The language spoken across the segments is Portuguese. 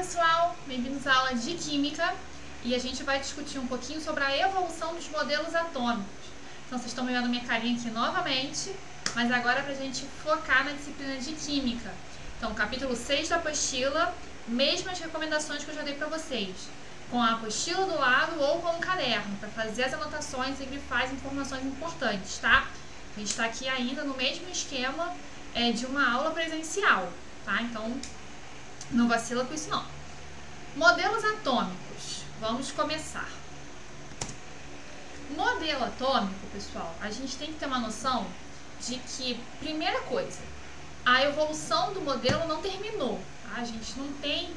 pessoal, bem-vindos à aula de Química e a gente vai discutir um pouquinho sobre a evolução dos modelos atômicos. Então vocês estão vendo minha carinha aqui novamente, mas agora para a gente focar na disciplina de Química. Então capítulo 6 da apostila, mesmas recomendações que eu já dei para vocês, com a apostila do lado ou com um caderno, para fazer as anotações e grifar as informações importantes, tá? A gente está aqui ainda no mesmo esquema de uma aula presencial, tá? Então não vacila com isso não. Modelos atômicos. Vamos começar. Modelo atômico, pessoal, a gente tem que ter uma noção de que, primeira coisa, a evolução do modelo não terminou. Tá? A gente não tem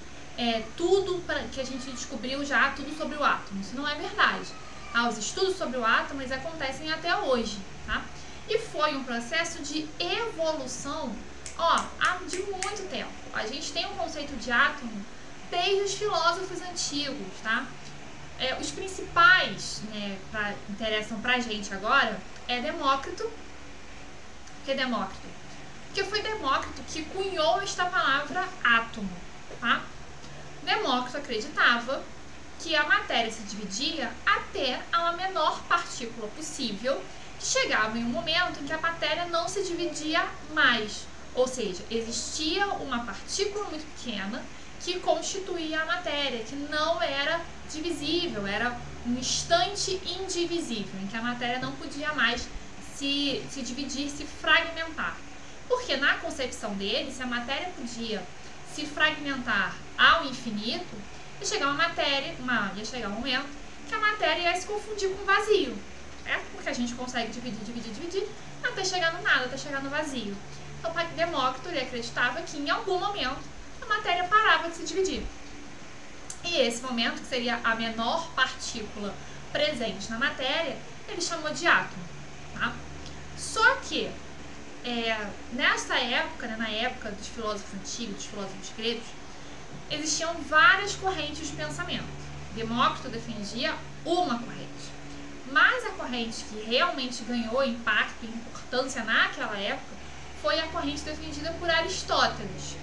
tudo que a gente descobriu já, tudo sobre o átomo. Isso não é verdade. Tá? Os estudos sobre o átomo eles acontecem até hoje. Tá? E foi um processo de evolução há de muito tempo. A gente tem um conceito de átomo desde os filósofos antigos, tá? Os principais, interessam pra gente agora é Demócrito. Por que Demócrito? Porque foi Demócrito que cunhou esta palavra átomo, tá? Demócrito acreditava que a matéria se dividia até a menor partícula possível, que chegava em um momento em que a matéria não se dividia mais. Ou seja, existia uma partícula muito pequena que constituía a matéria, que não era divisível, era um instante indivisível, em que a matéria não podia mais se dividir, se fragmentar. Porque na concepção dele, se a matéria podia se fragmentar ao infinito, ia chegar ia chegar um momento que a matéria ia se confundir com vazio. Porque a gente consegue dividir, até chegar no nada, até chegar no vazio. Então, Demócrito ele acreditava que em algum momento a matéria parava de se dividir. E esse momento, que seria a menor partícula presente na matéria, ele chamou de átomo. Tá? Só que, nessa época, na época dos filósofos antigos, dos filósofos gregos, existiam várias correntes de pensamento. Demócrito defendia uma corrente. Mas a corrente que realmente ganhou impacto e importância naquela época foi a corrente defendida por Aristóteles.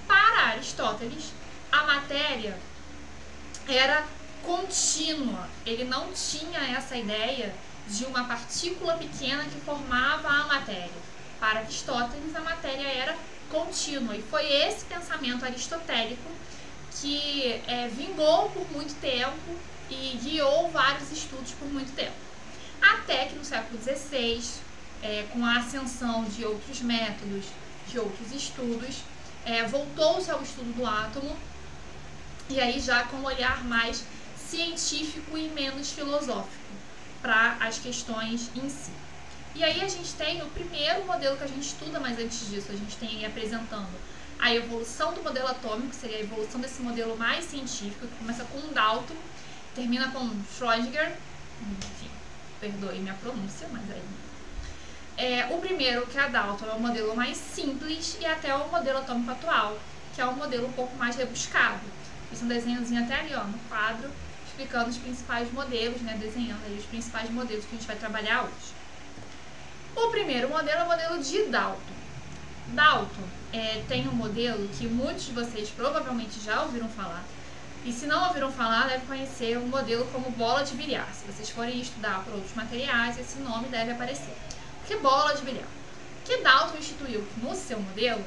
Para Aristóteles, a matéria era contínua. Ele não tinha essa ideia de uma partícula pequena que formava a matéria. Para Aristóteles, a matéria era contínua. E foi esse pensamento aristotélico que vingou por muito tempo e guiou vários estudos por muito tempo. Até que no século XVI, com a ascensão de outros métodos, de outros estudos, voltou-se ao estudo do átomo, e aí já com um olhar mais científico e menos filosófico para as questões em si. E aí a gente tem o primeiro modelo que a gente estuda, mas antes disso a gente tem aí apresentando a evolução do modelo atômico, que seria a evolução desse modelo mais científico, que começa com Dalton, termina com Schrödinger, enfim, perdoe minha pronúncia, mas aí... o primeiro, que é a Dalton, é o modelo mais simples e até o modelo atômico atual, que é um modelo um pouco mais rebuscado. Isso é um desenhozinho até ali, no quadro, explicando os principais modelos, desenhando aí os principais modelos que a gente vai trabalhar hoje. O primeiro modelo é o modelo de Dalton. Dalton tem um modelo que muitos de vocês provavelmente já ouviram falar, e se não ouviram falar, deve conhecer o modelo como bola de bilhar. Se vocês forem estudar por outros materiais, esse nome deve aparecer. Que bola de bilhar? Que Dalton instituiu no seu modelo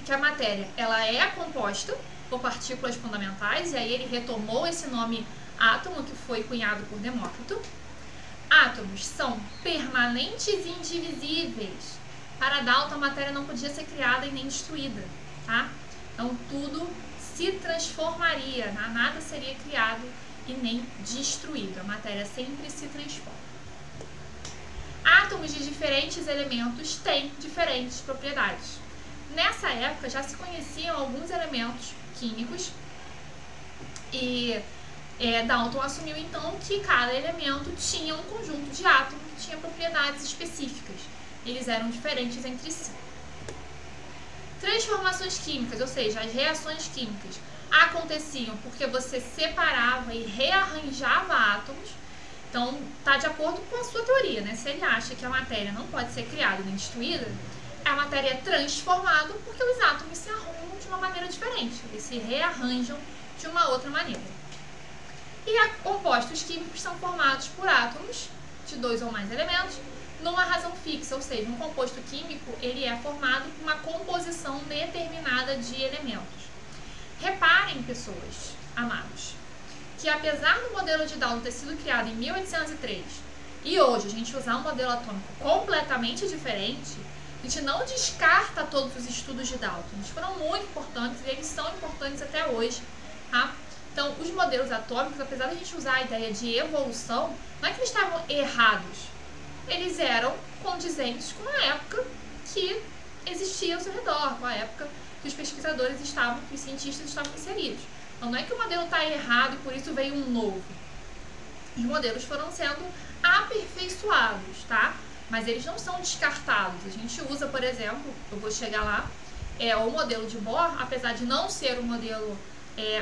que a matéria ela é composta por partículas fundamentais, e aí ele retomou esse nome átomo que foi cunhado por Demócrito. Átomos são permanentes e indivisíveis. Para Dalton, a matéria não podia ser criada e nem destruída, tá? Então tudo se transformaria, nada seria criado e nem destruído. A matéria sempre se transforma. Átomos de diferentes elementos têm diferentes propriedades. Nessa época já se conheciam alguns elementos químicos e Dalton assumiu então que cada elemento tinha um conjunto de átomos que tinha propriedades específicas. Eles eram diferentes entre si. Transformações químicas, ou seja, as reações químicas, aconteciam porque você separava e rearranjava átomos. Então, está de acordo com a sua teoria, Se ele acha que a matéria não pode ser criada nem destruída, a matéria é transformada porque os átomos se arrumam de uma maneira diferente. diferente, eles se rearranjam de uma outra maneira. E compostos químicos são formados por átomos de 2 ou mais elementos numa razão fixa, ou seja, um composto químico ele é formado por uma composição determinada de elementos. Reparem, pessoas, amados, que apesar do modelo de Dalton ter sido criado em 1803 e hoje a gente usar um modelo atômico completamente diferente, a gente não descarta todos os estudos de Dalton. Eles foram muito importantes e eles são importantes até hoje, tá? Então, os modelos atômicos, apesar de a gente usar a ideia de evolução, não é que eles estavam errados. Eles eram condizentes com a época que existia ao seu redor, com a época que os pesquisadores estavam, que os cientistas estavam inseridos. Então, não é que o modelo está errado e por isso veio um novo. Os modelos foram sendo aperfeiçoados, tá? Mas eles não são descartados. A gente usa, por exemplo, eu vou chegar lá, o modelo de Bohr, apesar de não ser o modelo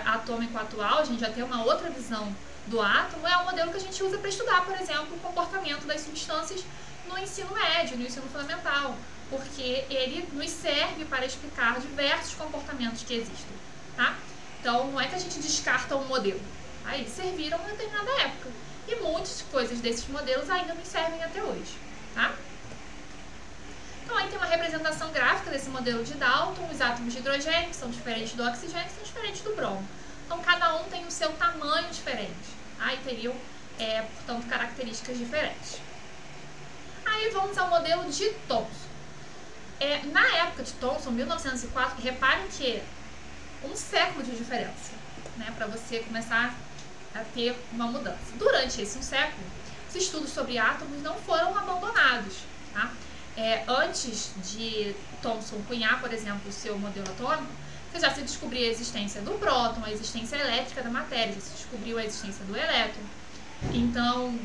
atômico atual, a gente já tem uma outra visão do átomo, é o modelo que a gente usa para estudar, por exemplo, o comportamento das substâncias no ensino médio, no ensino fundamental, porque ele nos serve para explicar diversos comportamentos que existem, tá? Então, não é que a gente descarta um modelo, tá? Eles serviram em determinada época, e muitas coisas desses modelos ainda nos servem até hoje, tá? Então, aí tem uma representação gráfica desse modelo de Dalton. Os átomos de hidrogênio, que são diferentes do oxigênio, são diferentes do bromo. Então, cada um tem o seu tamanho diferente, tá? E teriam, portanto, características diferentes. Aí vamos ao modelo de Thomson. Na época de Thomson, 1904, reparem que um século de diferença, né, para você começar a ter uma mudança. Durante esse um século, os estudos sobre átomos não foram abandonados, tá? Antes de Thomson cunhar, por exemplo, o seu modelo atômico, você já se descobriu a existência do próton, a existência elétrica da matéria, já se descobriu a existência do elétron. Então,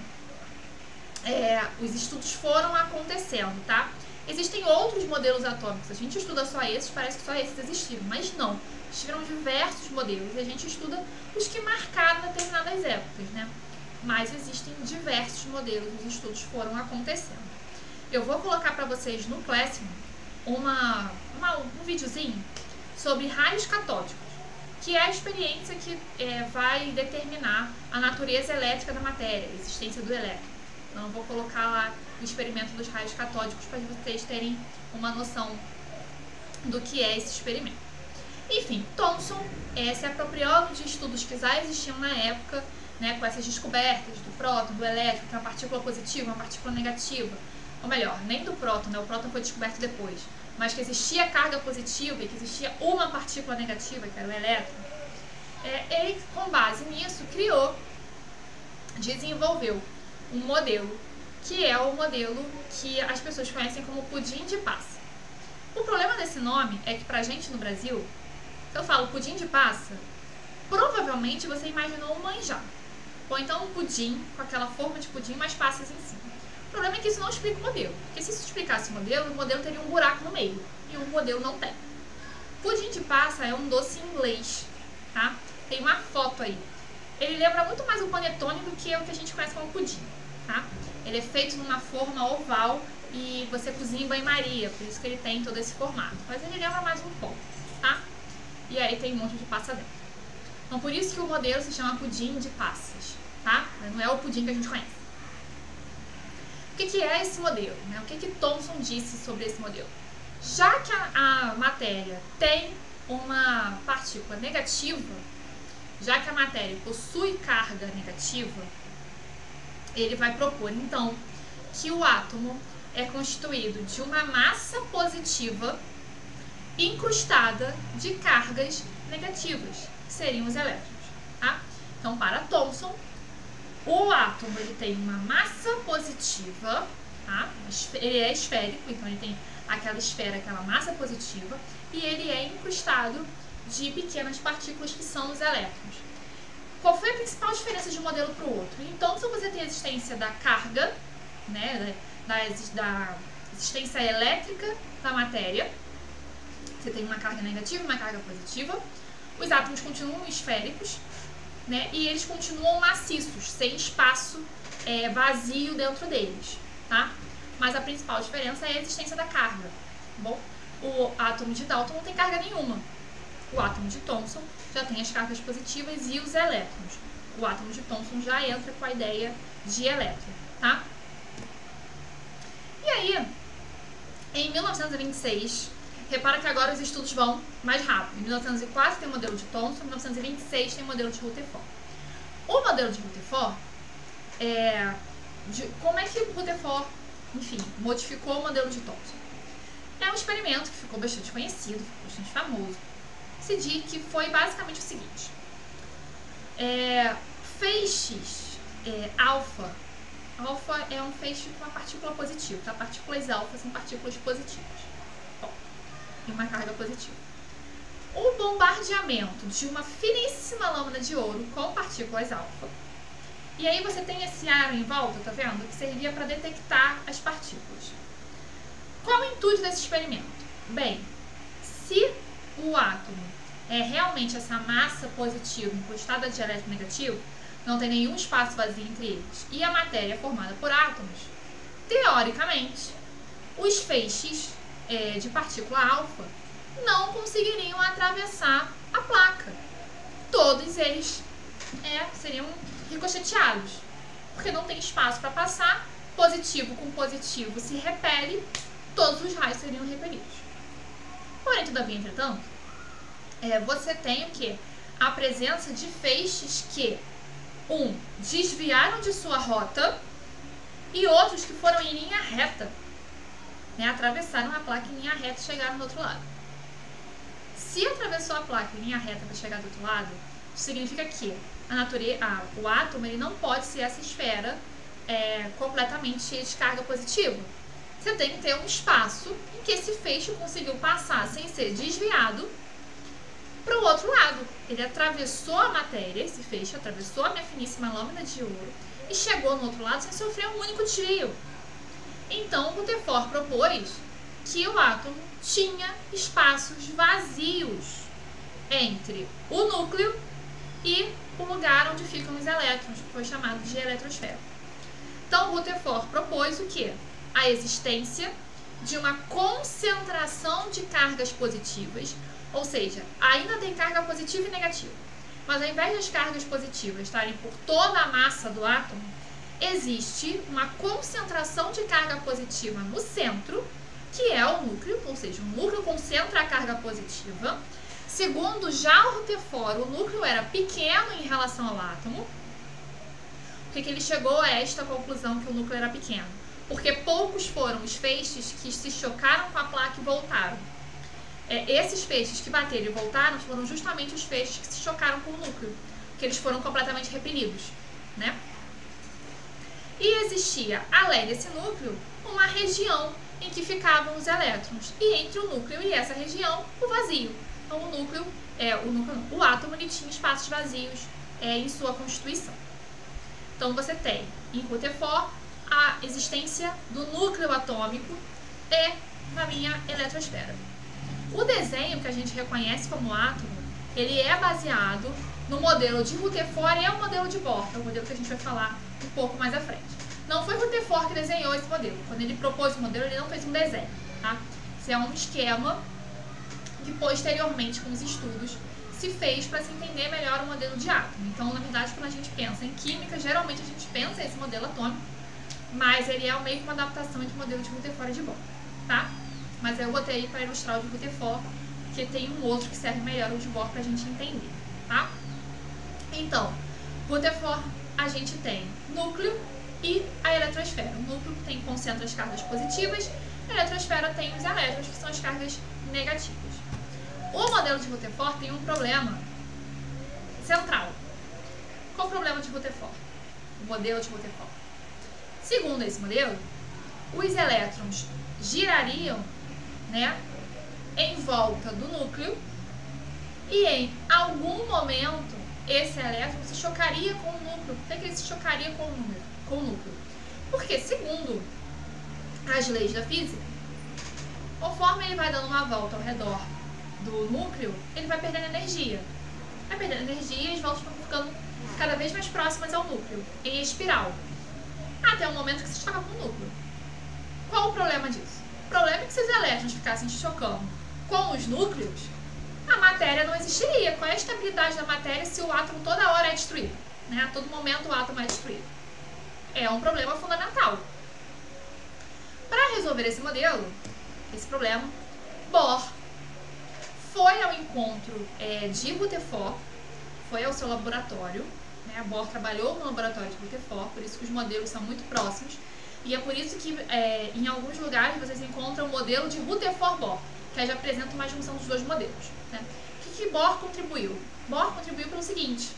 os estudos foram acontecendo, tá? Existem outros modelos atômicos, a gente estuda só esses, parece que só esses existiram, mas não. Existiram diversos modelos e a gente estuda os que marcaram determinadas épocas, né? Mas existem diversos modelos, os estudos foram acontecendo. Eu vou colocar para vocês no Classroom um videozinho sobre raios catódicos, que é a experiência que vai determinar a natureza elétrica da matéria, a existência do elétron. Então eu vou colocar lá o experimento dos raios catódicos para vocês terem uma noção do que é esse experimento. Enfim, Thomson se apropriando de estudos que já existiam na época, né, com essas descobertas do próton, do elétron, que é uma partícula positiva, uma partícula negativa. Ou melhor, nem do próton, né? O próton foi descoberto depois, mas que existia carga positiva e que existia uma partícula negativa, que era o elétron. Ele, com base nisso, desenvolveu um modelo, que é o modelo que as pessoas conhecem como pudim de passa. O problema desse nome é que pra gente no Brasil, se eu falo pudim de passa, provavelmente você imaginou um manjar. Ou então um pudim com aquela forma de pudim, mais passas em cima. O problema é que isso não explica o modelo, porque se isso explicasse o modelo teria um buraco no meio, e o modelo não tem. Pudim de passa é um doce inglês, tá? Tem uma foto aí. Ele lembra muito mais o panetone do que o que a gente conhece como pudim, tá? Ele é feito numa forma oval e você cozinha em banho-maria, por isso que ele tem todo esse formato. Mas ele lembra mais um pouco, tá? E aí tem um monte de passa dentro. Então por isso que o modelo se chama pudim de passas, tá? Mas não é o pudim que a gente conhece. O que é esse modelo, né? O que Thomson disse sobre esse modelo? Já que a matéria tem uma partícula negativa, já que a matéria possui carga negativa, ele vai propor, então, que o átomo é constituído de uma massa positiva incrustada de cargas negativas, que seriam os elétrons, tá? Então, para Thomson, o átomo ele tem uma massa positiva, tá? Ele é esférico, então ele tem aquela esfera, aquela massa positiva, e ele é incrustado de pequenas partículas que são os elétrons. Qual foi a principal diferença de um modelo para o outro? Então, se você tem a existência da carga, né, da existência elétrica da matéria, você tem uma carga negativa e uma carga positiva, os átomos continuam esféricos, né, e eles continuam maciços, sem espaço vazio dentro deles, tá? Mas a principal diferença é a existência da carga, tá bom? O átomo de Dalton não tem carga nenhuma, O átomo de Thomson já tem as cargas positivas e os elétrons. O átomo de Thomson já entra com a ideia de elétron, tá? E aí, em 1926, repara que agora os estudos vão mais rápido. Em 1904 tem o modelo de Thomson, em 1926 tem o modelo de Rutherford. O modelo de Rutherford, como é que o Rutherford, enfim, modificou o modelo de Thomson? É um experimento que ficou bastante conhecido, ficou bastante famoso. Se diz que foi basicamente o seguinte: feixes alfa é um feixe com uma partícula positiva, tá? Partículas alfa são partículas positivas. Bom, e uma carga positiva. O bombardeamento de uma finíssima lâmina de ouro com partículas alfa. E aí você tem esse aro em volta, tá vendo? Que servia para detectar as partículas. Qual o intuito desse experimento? Bem, se o átomo é realmente essa massa positiva encostada de elétron negativo, não tem nenhum espaço vazio entre eles, e a matéria é formada por átomos, teoricamente, os feixes de partícula alfa não conseguiriam atravessar a placa. Todos eles seriam ricocheteados, porque não tem espaço para passar, positivo com positivo se repele, todos os raios seriam repelidos. Porém, todavia, entretanto, você tem o quê? A presença de feixes que, desviaram de sua rota e outros que foram em linha reta, atravessaram a placa em linha reta e chegaram do outro lado. Se atravessou a placa em linha reta para chegar do outro lado, significa que o átomo ele não pode ser essa esfera completamente cheia de carga positiva. Você tem que ter um espaço em que esse feixe conseguiu passar sem ser desviado para o outro lado. Ele atravessou a matéria, esse feixe atravessou a minha finíssima lâmina de ouro e chegou no outro lado sem sofrer um único desvio. Então, o Rutherford propôs que o átomo tinha espaços vazios entre o núcleo e o lugar onde ficam os elétrons, que foi chamado de eletrosfera. Então, o Rutherford propôs o quê? A existência de uma concentração de cargas positivas, ou seja, ainda tem carga positiva e negativa, mas ao invés das cargas positivas estarem por toda a massa do átomo, existe uma concentração de carga positiva no centro, que é o núcleo, ou seja, o núcleo concentra a carga positiva. Segundo já o Rutherford, o núcleo era pequeno em relação ao átomo. Por que ele chegou a esta conclusão que o núcleo era pequeno? Porque poucos foram os feixes que se chocaram com a placa e voltaram. Esses feixes que bateram e voltaram foram justamente os feixes que se chocaram com o núcleo, que eles foram completamente repelidos, né? E existia, além desse núcleo, uma região em que ficavam os elétrons, e entre o núcleo e essa região, o vazio. Então, o átomo ele tinha espaços vazios em sua constituição. Então, você tem, em Rutherford, a existência do núcleo atômico e na minha eletrosfera. O desenho que a gente reconhece como átomo, ele é baseado no modelo de Rutherford e é o modelo de Bohr, que é o modelo que a gente vai falar um pouco mais à frente. Não foi Rutherford que desenhou esse modelo. Quando ele propôs o modelo, ele não fez um desenho, tá? Isso é um esquema que posteriormente, com os estudos, se fez para se entender melhor o modelo de átomo. Então, na verdade, quando a gente pensa em química, geralmente a gente pensa esse modelo atômico, mas ele é meio que uma adaptação entre o modelo de Rutherford e de Bohr, tá? Mas eu botei para ilustrar o de Rutherford, porque tem um outro que serve melhor, o de Bohr, para a gente entender, tá? Então, Rutherford, a gente tem núcleo e a eletrosfera. O núcleo concentra as cargas positivas, a eletrosfera tem os elétrons, que são as cargas negativas. O modelo de Rutherford tem um problema central. Qual o problema de Rutherford? O modelo de Rutherford. Segundo esse modelo, os elétrons girariam, em volta do núcleo e em algum momento esse elétron se chocaria com o núcleo. Por que ele se chocaria com o núcleo? Porque, segundo as leis da física, conforme ele vai dando uma volta ao redor do núcleo, ele vai perdendo energia. Vai perdendo energia e as voltas vão ficando cada vez mais próximas ao núcleo, em espiral, até o momento que se choca com o núcleo. Qual o problema disso? O problema é que se os elétrons ficassem chocando com os núcleos, a matéria não existiria. Qual é a estabilidade da matéria se o átomo toda hora é destruído? Né? A todo momento o átomo é destruído. É um problema fundamental. Para resolver esse modelo, esse problema, Bohr foi ao encontro de Rutherford, foi ao seu laboratório, né? Bohr trabalhou no laboratório de Rutherford, por isso que os modelos são muito próximos, e é por isso que em alguns lugares vocês encontram o modelo de Rutherford-Bohr, que aí já apresenta uma junção dos dois modelos. Né? O que Bohr contribuiu? Bohr contribuiu pelo seguinte: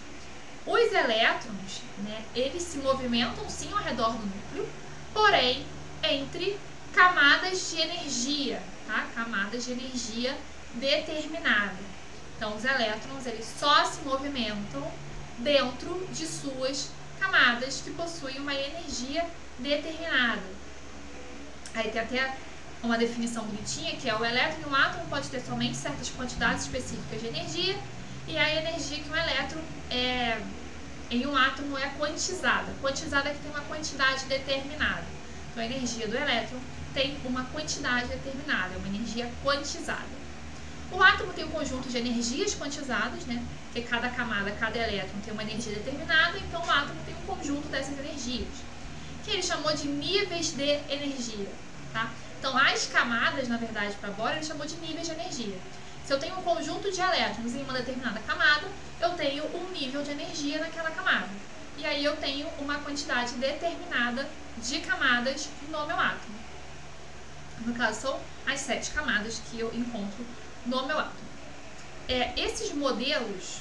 os elétrons, né, eles se movimentam sim ao redor do núcleo, porém entre camadas de energia, tá? Camadas de energia determinada. Então, os elétrons eles só se movimentam dentro de suas camadas que possuem uma energia determinada. Aí tem até uma definição bonitinha que é: o elétron em um átomo pode ter somente certas quantidades específicas de energia, e a energia que um elétron em um átomo é quantizada. Quantizada é que tem uma quantidade determinada. Então, a energia do elétron tem uma quantidade determinada, é uma energia quantizada. O átomo tem um conjunto de energias quantizadas, né? Porque cada camada, cada elétron tem uma energia determinada, então o átomo tem um conjunto dessas energias, que ele chamou de níveis de energia, tá? Então, as camadas, na verdade, para Bohr, ele chamou de níveis de energia. Se eu tenho um conjunto de elétrons em uma determinada camada, eu tenho um nível de energia naquela camada. E aí eu tenho uma quantidade determinada de camadas no meu átomo. No caso, são as 7 camadas que eu encontro no meu átomo. Esses modelos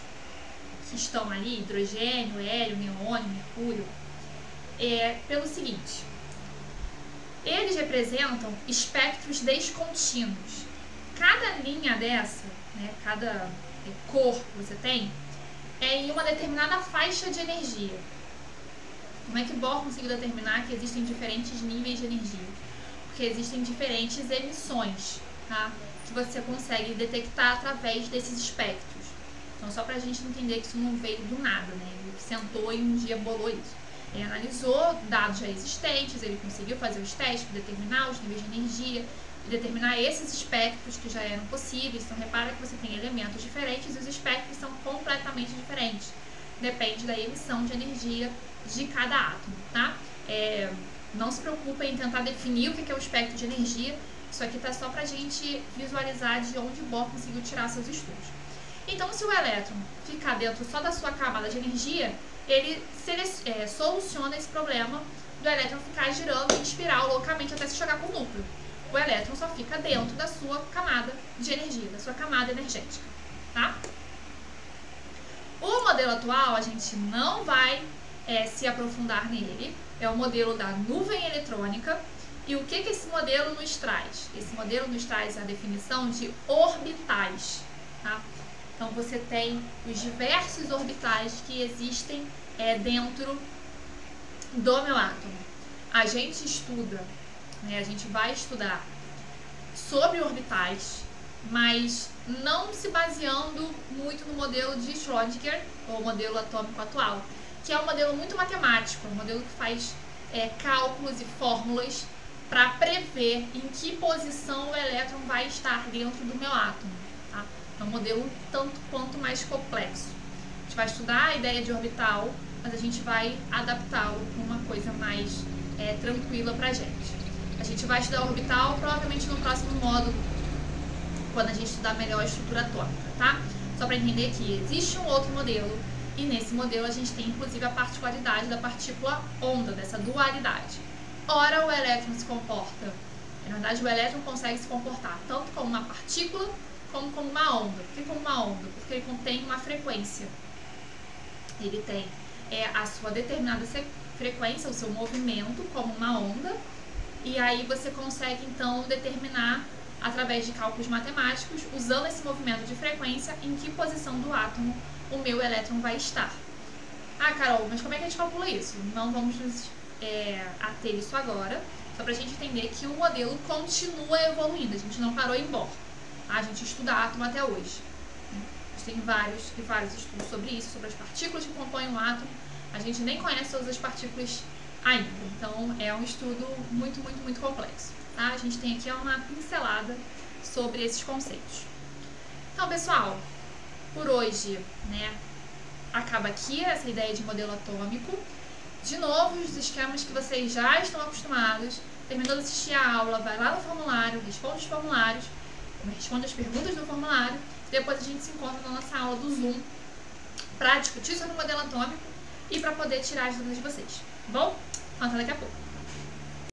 que estão ali, hidrogênio, hélio, neônio, mercúrio, pelo seguinte: eles representam espectros descontínuos. Cada linha dessa, né, cada cor que você tem, é em uma determinada faixa de energia. Como é que Bohr conseguiu determinar que existem diferentes níveis de energia? Porque existem diferentes emissões, tá? Que você consegue detectar através desses espectros. Então, só para a gente entender que isso não veio do nada, né? Ele sentou e um dia bolou isso. Ele analisou dados já existentes, ele conseguiu fazer os testes para determinar os níveis de energia, determinar esses espectros que já eram possíveis. Então, repara que você tem elementos diferentes e os espectros são completamente diferentes. Depende da emissão de energia de cada átomo, tá? Não se preocupe em tentar definir o que é o espectro de energia. Isso aqui tá só pra gente visualizar de onde Bohr conseguiu tirar seus estudos. Então, se o elétron ficar dentro só da sua camada de energia, ele soluciona esse problema do elétron ficar girando em espiral loucamente até se chegar com o núcleo. O elétron só fica dentro da sua camada de energia, da sua camada energética, tá? O modelo atual, a gente não vai se aprofundar nele. É o modelo da nuvem eletrônica. E o que esse modelo nos traz? Esse modelo nos traz a definição de orbitais, tá? Então, você tem os diversos orbitais que existem dentro do meu átomo. A gente estuda, né, a gente vai estudar sobre orbitais, mas não se baseando muito no modelo de Schrödinger, ou modelo atômico atual, que é um modelo muito matemático, um modelo que faz cálculos e fórmulas para prever em que posição o elétron vai estar dentro do meu átomo. Tá? É um modelo tanto quanto mais complexo. A gente vai estudar a ideia de orbital, mas a gente vai adaptá-lo para uma coisa mais tranquila para a gente. A gente vai estudar orbital provavelmente no próximo módulo, quando a gente estudar melhor a estrutura atômica, tá? Só para entender que existe um outro modelo, e nesse modelo a gente tem inclusive a particularidade da partícula onda, dessa dualidade. Ora, o elétron se comporta, na verdade o elétron consegue se comportar tanto como uma partícula como uma onda. Por que como uma onda? Porque ele contém uma frequência. Ele tem a sua determinada frequência, o seu movimento como uma onda, e aí você consegue então determinar através de cálculos matemáticos, usando esse movimento de frequência, em que posição do átomo o meu elétron vai estar. Ah, Carol, mas como é que a gente calcula isso? Não vamos nos ater isso agora, só para a gente entender que o modelo continua evoluindo, a gente não parou em Bohr. A gente estuda átomo até hoje. A gente tem vários estudos sobre isso, sobre as partículas que compõem o átomo. A gente nem conhece todas as partículas ainda, então é um estudo muito, muito, muito complexo. Tá? A gente tem aqui uma pincelada sobre esses conceitos. Então, pessoal, por hoje, né, acaba aqui essa ideia de modelo atômico. De novo, os esquemas que vocês já estão acostumados. Terminou de assistir a aula, vai lá no formulário, responde os formulários, responde as perguntas do formulário. Depois a gente se encontra na nossa aula do Zoom para discutir sobre o modelo atômico e para poder tirar as dúvidas de vocês. Tá bom? Então, até daqui a pouco.